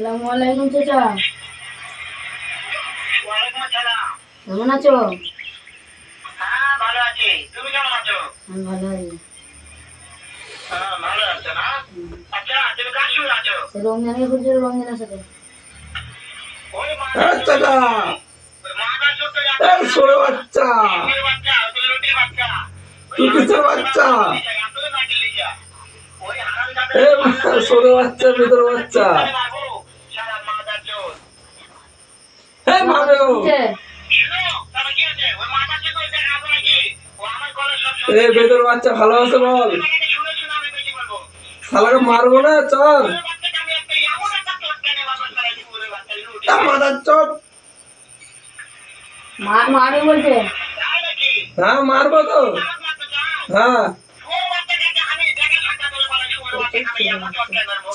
আসসালামু আলাইকুম চাচা। ওয়ালাইকুম আসসালাম। কেমন আছো? হ্যাঁ ভালো আছি, তুমি কেমন আছো? আমি ভালো আছি। হ্যাঁ ভালো আছো না? আচ্ছা তুমি কার সঙ্গে আছো? রমজানের ঘুরছে, রমজানের সাথে। ওই আচ্ছা মাদার চোদ্দ এই ছোড়ে বাচ্চা, বাচ্চা, ওই রুটির বাচ্চা, তুই কিসের বাচ্চা? আসলে নাকি লিখা ওই হারামজাদা এ ছোড়ে বাচ্চা, ভিতর বাচ্চা। সারা মাদার চোদ। হে মামে ও, শুনো তাহলে কি হচ্ছে? ওই মাদার চোদ ওই দেখা আছে নাকি? ও আমার গলা সব এ ভিতর বাচ্চা ভালো আছে বল। শুনে শুনে আমি বেশি বলবো। শালাকে মারবো না, চল। ওই বাচ্চাকে আমি একটা এমন একটা চোট কেনে বাবার তারাই দিব ওই বাচ্চা লুটি। মাদার চোদ। মারবে বলছে। তাই নাকি? হ্যাঁ মারবো তো। আমার মারতে চাও? হ্যাঁ ওর বাচ্চাকে আমি দেখা সাক্ষাৎ করে বলে ওর বাচ্চাকে আমি এমন চোট কেনে মারবো।